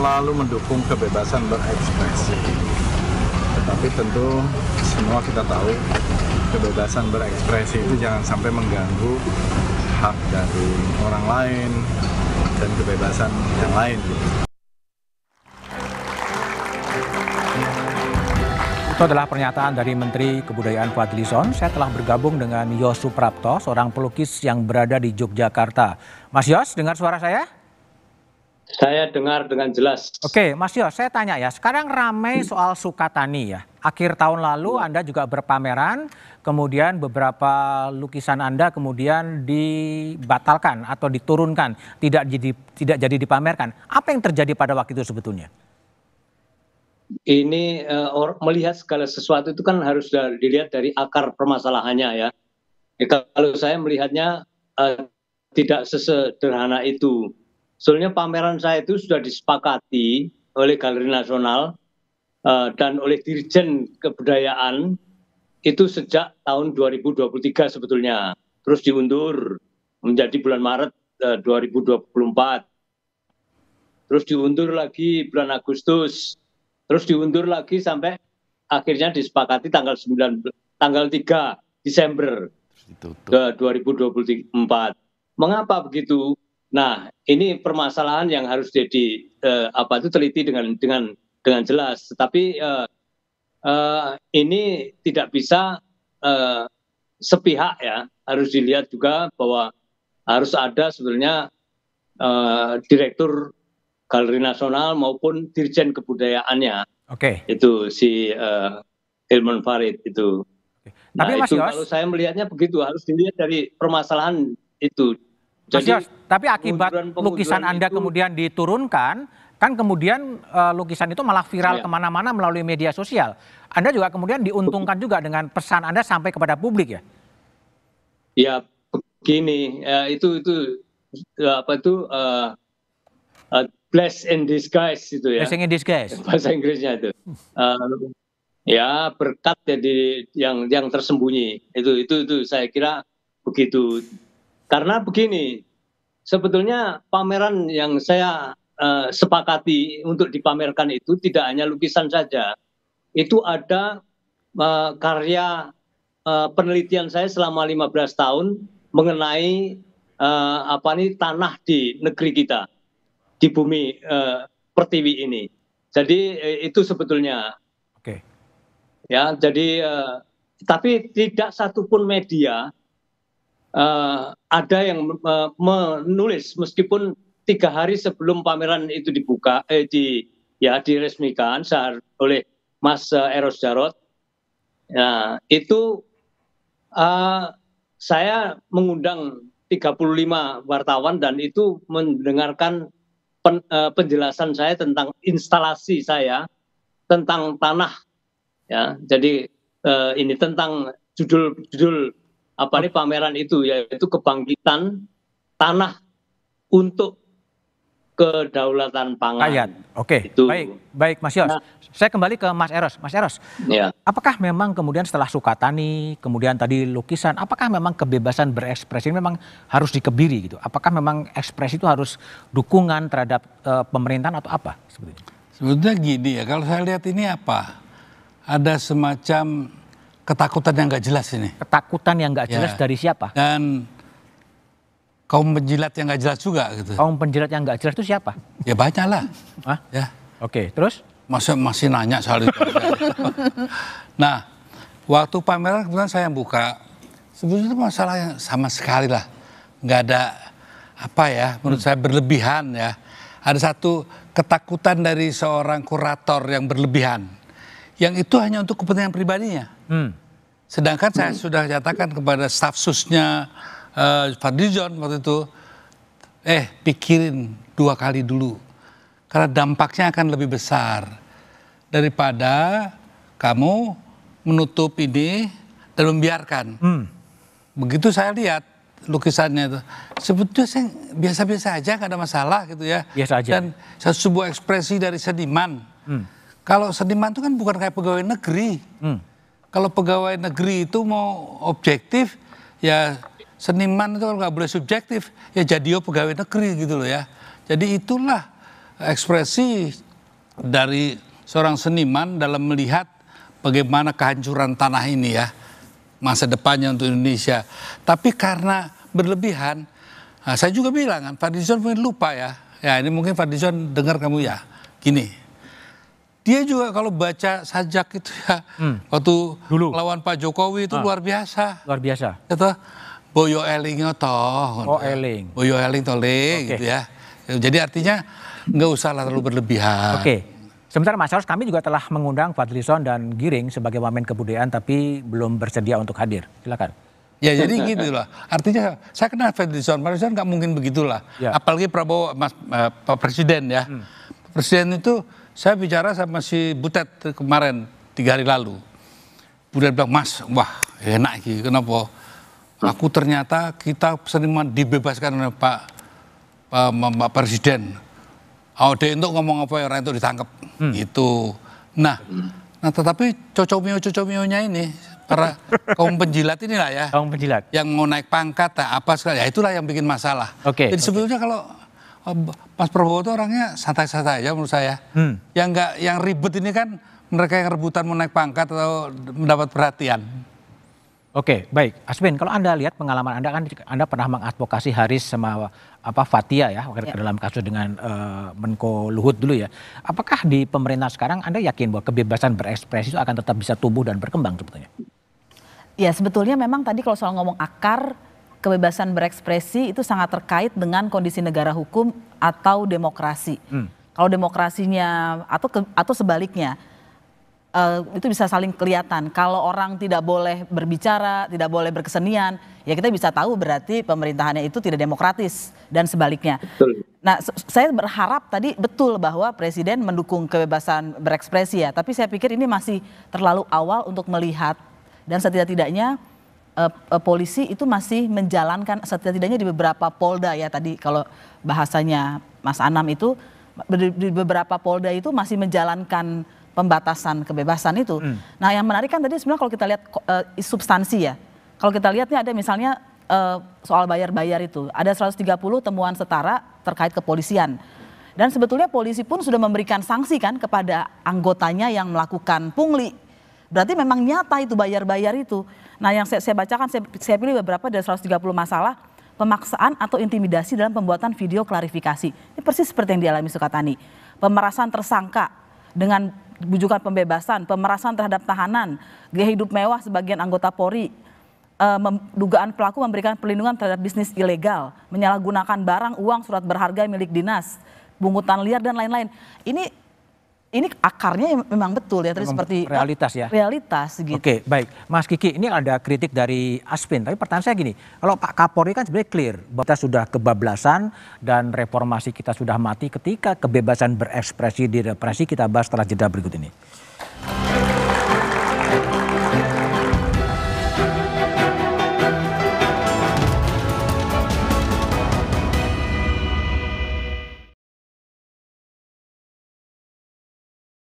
selalu mendukung kebebasan berekspresi. Tetapi tentu semua kita tahu kebebasan berekspresi itu jangan sampai mengganggu hak dari orang lain dan kebebasan yang lain. Itu adalah pernyataan dari Menteri Kebudayaan Fadlizon. Saya telah bergabung dengan Yos Suprapto, seorang pelukis yang berada di Yogyakarta. Mas Yos, dengar suara saya? Saya dengar dengan jelas. Oke, Mas Yos, saya tanya ya, sekarang ramai soal Sukatani ya. Akhir tahun lalu Anda juga berpameran, kemudian beberapa lukisan Anda kemudian dibatalkan atau diturunkan, tidak jadi dipamerkan. Apa yang terjadi pada waktu itu sebetulnya? Ini melihat segala sesuatu itu kan harus dilihat dari akar permasalahannya ya. Kalau saya melihatnya tidak sesederhana itu. Soalnya pameran saya itu sudah disepakati oleh Galeri Nasional dan oleh Dirjen Kebudayaan itu sejak tahun 2023 sebetulnya. Terus diundur menjadi bulan Maret 2024. Terus diundur lagi bulan Agustus. Terus diundur lagi sampai akhirnya disepakati tanggal 3 Desember 2024. Mengapa begitu? Nah, ini permasalahan yang harus jadi teliti dengan jelas. Tetapi ini tidak bisa sepihak ya. Harus dilihat juga bahwa harus ada sebenarnya direktur Galeri Nasional maupun Dirjen Kebudayaannya. Oke. Itu si Hilman Farid itu. Tapi Nah, Mas Yos, kalau saya melihatnya begitu, harus dilihat dari permasalahan itu. Mas Jadi, Yos, tapi akibat pengunduran lukisan Anda itu, kemudian diturunkan, kan kemudian lukisan itu malah viral Ya. kemana-mana melalui media sosial. Anda juga kemudian diuntungkan juga dengan pesan Anda sampai kepada publik ya? Ya begini, bless in disguise itu ya. Blessing in disguise. Bahasa Inggrisnya itu. Ya berkat jadi yang tersembunyi. Itu saya kira begitu. Karena begini, sebetulnya pameran yang saya sepakati untuk dipamerkan itu tidak hanya lukisan saja. Itu ada karya penelitian saya selama 15 tahun mengenai tanah di negeri kita, di bumi pertiwi ini. Jadi itu sebetulnya. Oke. Ya, jadi tapi tidak satupun media ada yang menulis meskipun 3 hari sebelum pameran itu dibuka, diresmikan oleh Mas Eros Jarot. Nah, itu saya mengundang 35 wartawan dan itu mendengarkan penjelasan saya tentang instalasi saya tentang tanah ya. Jadi ini tentang judul pameran itu, yaitu kebangkitan tanah untuk kedaulatan pangan. Rakyat. Oke. Itu. Baik Mas Yos. Nah, saya kembali ke Mas Eros. Mas Eros, ya. apakah memang kemudian setelah Sukatani, kemudian tadi lukisan, apakah memang kebebasan berekspresi ini memang harus dikebiri gitu? Apakah memang ekspresi itu harus dukungan terhadap pemerintahan atau apa sebetulnya? Sebetulnya gini ya, kalau saya lihat ini apa? Ada semacam ketakutan yang nggak jelas ini. Ketakutan yang nggak jelas dari siapa? Dan kaum penjilat yang nggak jelas juga gitu. Kaum penjilat yang nggak jelas itu siapa? Ya banyak lah. Hah? Ya. Oke, terus? Masih nanya soal itu. Nah, waktu pameran kebetulan saya buka, sebetulnya masalah yang sama sekali lah. Nggak ada menurut saya berlebihan ya. Ada satu ketakutan dari seorang kurator yang berlebihan. Yang itu hanya untuk kepentingan pribadinya. Sedangkan saya sudah nyatakan kepada staf susnya Fadlizon waktu itu, pikirin 2 kali dulu. Karena dampaknya akan lebih besar daripada kamu menutup ini dan membiarkan. Begitu saya lihat lukisannya itu, sebetulnya saya biasa-biasa aja, nggak ada masalah gitu ya. Biasa aja. Dan sebuah ekspresi dari seniman. Kalau seniman itu kan bukan kayak pegawai negeri. Kalau pegawai negeri itu mau objektif, ya seniman itu kalau nggak boleh subjektif, ya jadi pegawai negeri gitu loh ya. Jadi itulah ekspresi dari seorang seniman dalam melihat bagaimana kehancuran tanah ini ya, masa depannya untuk Indonesia. Tapi karena berlebihan, nah, saya juga bilang kan, Fadlizon mungkin lupa ya. Ya ini mungkin Fadlizon dengar kamu ya. Gini, dia juga kalau baca sajak itu ya, waktu Dulu. lawan Pak Jokowi itu luar biasa. Luar biasa. Itu boyo eling toh. Oh, eling. Boyo eling tole Oke. gitu ya. Jadi artinya nggak usah lah terlalu berlebihan. Oke. Sementara Mas Charles, kami juga telah mengundang Fadlizon dan Giring sebagai wamen kebudayaan tapi belum bersedia untuk hadir. Silakan. Ya jadi gitu loh. Artinya saya kenal Fadlizon nggak mungkin begitulah. Ya. Apalagi Prabowo, Pak Presiden ya. Presiden itu saya bicara sama si Butet kemarin 3 hari lalu. Butet bilang, Mas, wah enak gitu. Kenapa? Aku ternyata kita seniman dibebaskan oleh Pak Presiden. Dia untuk ngomong apa orang itu ditangkap gitu. Nah tetapi cocok-mio-nya ini para kaum penjilat inilah ya. Kaum penjilat. Yang mau naik pangkat apa sekali, ya itulah yang bikin masalah. Oke, Jadi sebetulnya kalau Mas Prabowo itu orangnya santai-santai aja menurut saya. Yang ribet ini kan mereka yang rebutan mau naik pangkat atau mendapat perhatian. Oke, baik. Aswin, kalau Anda lihat pengalaman Anda kan Anda pernah mengadvokasi Haris sama Fathia ya, dalam kasus dengan Menko Luhut dulu ya. Apakah di pemerintah sekarang Anda yakin bahwa kebebasan berekspresi itu akan tetap bisa tumbuh dan berkembang sebetulnya? Ya sebetulnya memang tadi kalau soal ngomong akar, kebebasan berekspresi itu sangat terkait dengan kondisi negara hukum atau demokrasi. Kalau demokrasinya atau sebaliknya, itu bisa saling kelihatan. Kalau orang tidak boleh berbicara, tidak boleh berkesenian, ya kita bisa tahu berarti pemerintahannya itu tidak demokratis dan sebaliknya. Betul. Nah, saya berharap tadi betul bahwa Presiden mendukung kebebasan berekspresi ya, tapi saya pikir ini masih terlalu awal untuk melihat dan setidak-tidaknya polisi itu masih menjalankan setidak-tidaknya di beberapa polda ya tadi kalau bahasanya Mas Anam itu di beberapa polda itu masih menjalankan pembatasan kebebasan itu. Nah yang menarik kan tadi sebenarnya kalau kita lihat substansi ya. Kalau kita lihat nih ada misalnya soal bayar-bayar itu. Ada 130 temuan setara terkait kepolisian. Dan sebetulnya polisi pun sudah memberikan sanksi kan kepada anggotanya yang melakukan pungli. Berarti memang nyata itu bayar-bayar itu. Nah yang saya bacakan, saya pilih beberapa dari 130 masalah. Pemaksaan atau intimidasi dalam pembuatan video klarifikasi. Ini persis seperti yang dialami Sukatani. Pemerasan tersangka dengan bujukan pembebasan, pemerasan terhadap tahanan, gaya hidup mewah sebagian anggota Polri, dugaan pelaku memberikan perlindungan terhadap bisnis ilegal, menyalahgunakan barang, uang, surat berharga milik dinas, pungutan liar dan lain-lain. Ini akarnya memang betul ya, tadi seperti realitas ya. Realitas gitu. Oke, baik. Mas Kiki, ini ada kritik dari Aswin, tapi pertanyaan saya gini, kalau Pak Kapolri kan sebenarnya clear bahwa kita sudah kebablasan dan reformasi kita sudah mati ketika kebebasan berekspresi direpresi. Kita bahas setelah jeda berikut ini.